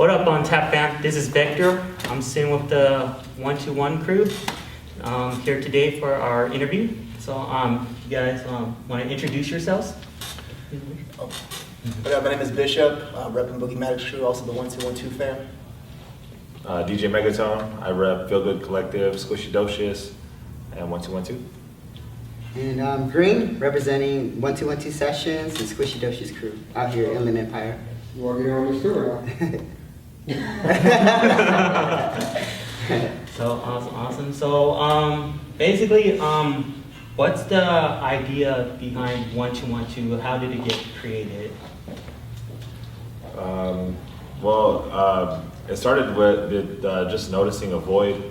What up, Untapped fam? This is Vector. I'm sitting with the 121 crew here today for our interview. So, you guys want to introduce yourselves? My name is Bishop, repping Boogie Maddox crew, also the 1212 fam. DJ Megatone, I rep Feel Good Collective, Squishy Docious, and 1212. And Green, representing 1212 Sessions and Squishy Docious crew out here in Inland Empire. You want to get on this tour So awesome. So basically, what's the idea behind 1212? How did it get created? It started with just noticing a void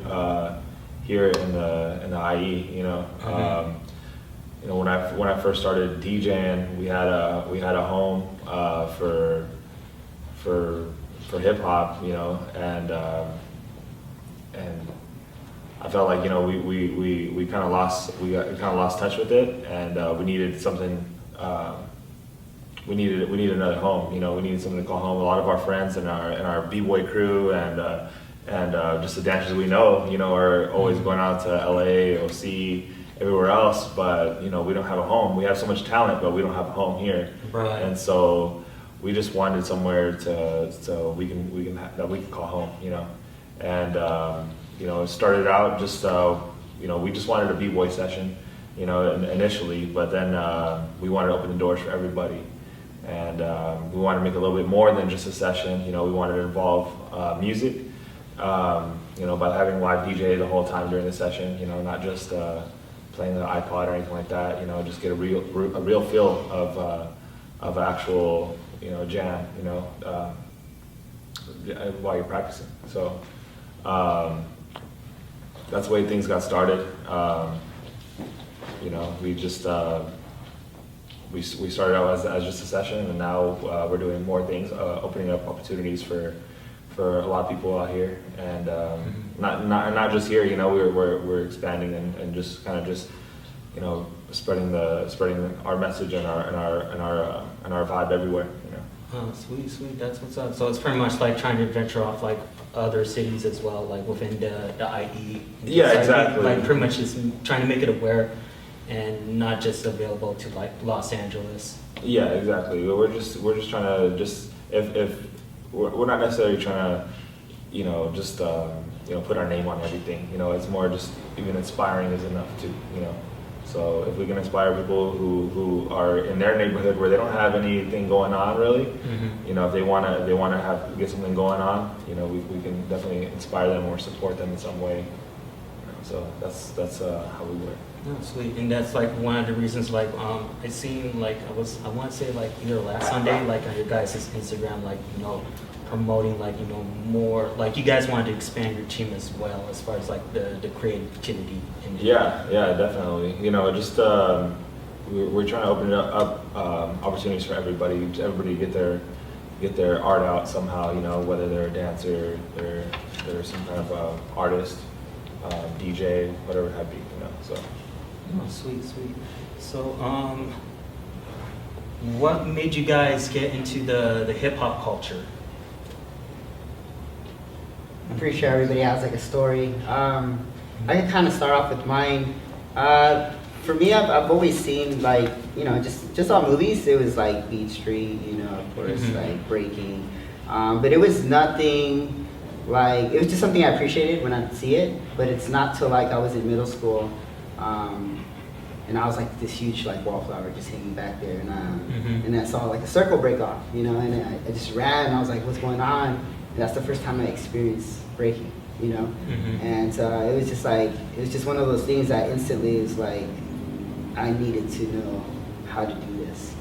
here in the IE. When I first started DJing, we had a home for hip hop, and I felt like we kind of lost touch with it, and we needed something. We needed another home. We needed something to call home. A lot of our friends and our b-boy crew and just the dancers we know, are always going out to LA, OC, everywhere else. But we don't have a home. We have so much talent, but we don't have a home here. Right. And so we just wanted somewhere so we can call home. And it started out just we just wanted a b-boy session, initially, but then we wanted to open the doors for everybody. And we wanted to make a little bit more than just a session. We wanted to involve music, by having live DJ the whole time during the session. Not just playing the iPod or anything like that. Just get a real feel of actual jam. While you're practicing. So that's the way things got started. We just. We started out as just a session, and now we're doing more things, opening up opportunities for a lot of people out here, and not just here. We're expanding and just kind of spreading our message and our vibe everywhere. Oh, sweet. That's what's up. So it's pretty much like trying to venture off like other cities as well, like within the IE. Yeah, exactly. Like pretty much just trying to make it aware and not just available to like Los Angeles. Yeah, exactly. We're just trying to if we're not necessarily trying to put our name on everything. It's more just even inspiring is enough too. So if we can inspire people who are in their neighborhood where they don't have anything going on really, if they wanna get something going on, we can definitely inspire them or support them in some way. So that's how we work. Oh, sweet. And that's like one of the reasons, like, it seemed like I want to say like either last Sunday, like on your guys' Instagram, like, promoting like, more, like you guys wanted to expand your team as well as far as like the creativity. Yeah, definitely. We're trying to open up opportunities for everybody get their art out somehow, whether they're a dancer, they're some kind of artist, DJ, whatever it might be, so. Oh, sweet. So, what made you guys get into the hip hop culture? I'm pretty sure everybody has like a story. I can kind of start off with mine. For me, I've always seen like, just on movies, it was like Beat Street, of course, like breaking. But it was nothing like, it was just something I appreciated when I see it, but it's not till like I was in middle school. And I was like this huge like wallflower just hanging back there, and I saw like a circle break off, and I just ran, and I was like, what's going on? And that's the first time I experienced breaking, and it was just one of those things that instantly is like, I needed to know how to do this,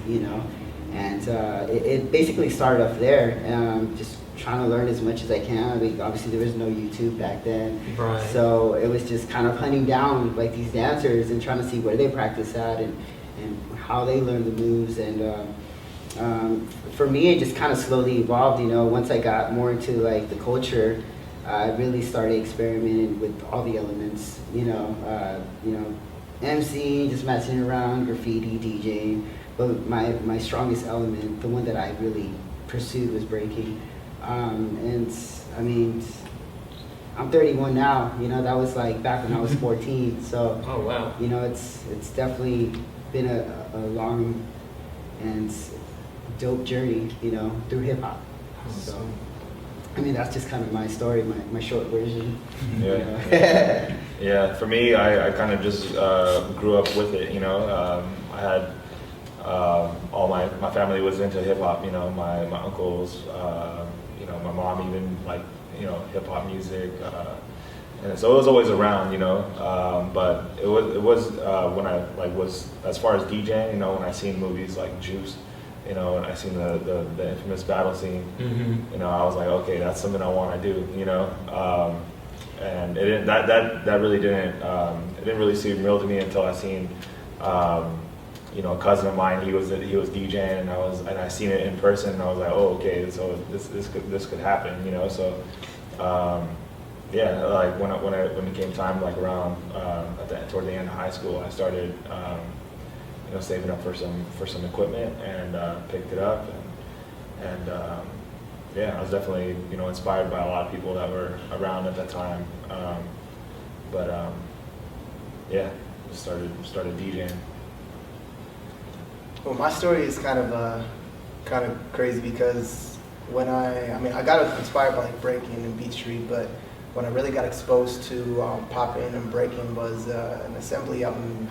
and it basically started off there, just trying to learn as much as I can. I mean, obviously there was no YouTube back then, right. So it was just kind of hunting down like these dancers and trying to see where they practice at and how they learn the moves. And for me, it just kind of slowly evolved. Once I got more into like the culture, I really started experimenting with all the elements. MC, just messing around, graffiti, DJing. But my strongest element, the one that I really pursued, was breaking. And I mean, I'm 31 now. You know, that was like back when I was 14. So Oh, wow. you know, it's definitely been a long and dope journey. You know, through hip hop. So I mean, that's just kind of my story, my short version. Yeah. You know? Yeah, for me, I kind of just grew up with it, you know. I had all my family was into hip hop, you know. My uncles, you know, my mom even like, you know, hip hop music, and so it was always around, you know. But it was when I like was as far as DJing, you know, when I seen movies like Juice, you know, and I seen the infamous battle scene, you know, I was like, okay, that's something I want to do, you know. And it didn't, that really didn't, it didn't really seem real to me until I seen, you know, a cousin of mine, he was DJing, and I seen it in person, and I was like, oh, okay, so this could happen, you know. So yeah, like when it came time, like around toward the end of high school, I started you know, saving up for some equipment, and picked it up, and yeah, I was definitely, you know, inspired by a lot of people that were around at that time. But yeah, just started DJing. Well, my story is kind of crazy because when I got inspired by like breaking and Beat Street, but when I really got exposed to popping and breaking was an assembly out in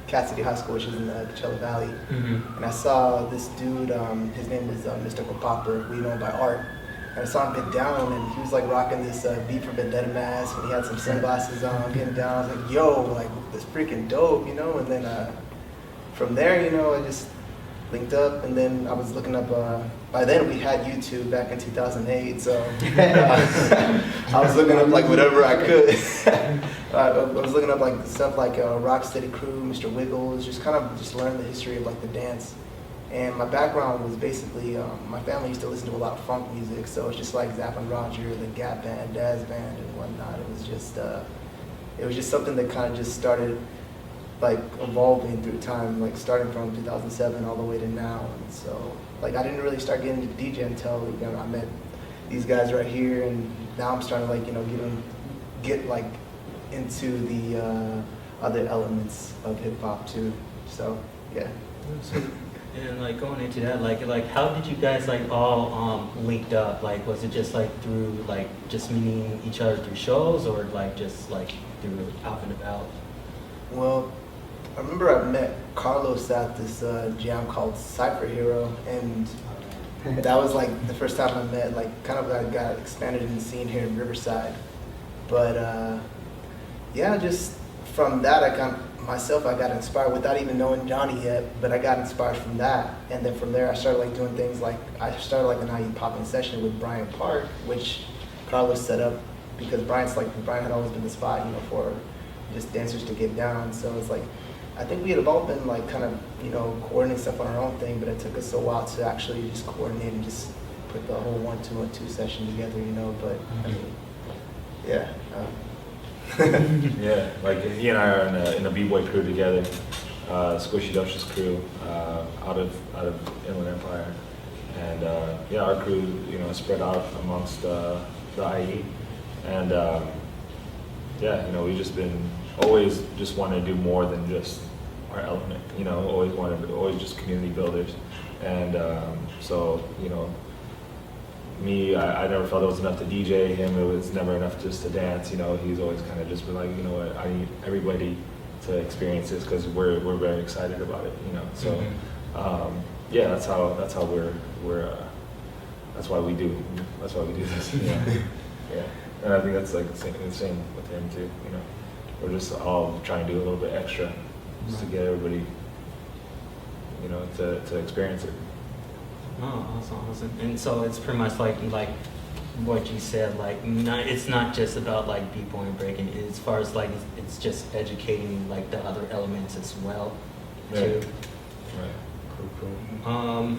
Cat City High School, which is in the Coachella Valley. And I saw this dude, his name was Mystical Popper, we know him by Art. And I saw him get down, and he was like rocking this V for Vendetta mask, and he had some sunglasses on, getting down. I was like, yo, like, this freaking dope, you know? And then from there, you know, I just linked up, and then I was looking up, by then we had YouTube back in 2008, so I was looking up like whatever I could. I was looking up like stuff like Rocksteady Crew, Mr. Wiggles, just kind of just learn the history of like the dance. And my background was basically, my family used to listen to a lot of funk music, so it's just like Zapp and Roger, the Gap Band, Daz Band, and whatnot. It was just something that kind of just started like evolving through time, like starting from 2007 all the way to now. And so, like, I didn't really start getting into DJ until, you know, I met these guys right here, and now I'm starting to, like, you know, get like into the other elements of hip hop too. So yeah. And like going into that, like how did you guys like all linked up? Like, was it just like through like just meeting each other through shows, or like just like through out and about? Well, I remember I met Carlos at this jam called Cypher Hero, and that was like the first time I met, like, kind of I got expanded in the scene here in Riverside. But yeah, just from that I got inspired without even knowing Johnny yet, but I got inspired from that. And then from there I started like doing things like, I started like an IE popping session with Brian Park, which Carlos set up because Brian had always been the spot, you know, for just dancers to get down. So it's like, I think we had all been like kind of, you know, coordinating stuff on our own thing, but it took us a while to actually just coordinate and just put the whole 1-2-1-2 session together, you know. But I mean, yeah. Yeah, like he and I are in a b-boy crew together, Squishy Docious crew, out of Inland Empire, and yeah, our crew, you know, spread out amongst the IE, and yeah, you know, we always just want to do more than just our element, you know, always just community builders, and so, you know, me, I never felt it was enough to DJ him. It was never enough just to dance. You know, he's always kind of just been like, you know what, I need everybody to experience this because we're very excited about it. You know, so yeah, that's how we're that's why we do this. Yeah, yeah, and I think that's like the same with him too. You know, we're just all trying to do a little bit extra just to get everybody, you know, to experience it. Oh, awesome. And so it's pretty much like what you said, like it's not just about like b-boy and breaking, as far as like it's just educating like the other elements as well too. Right. Cool.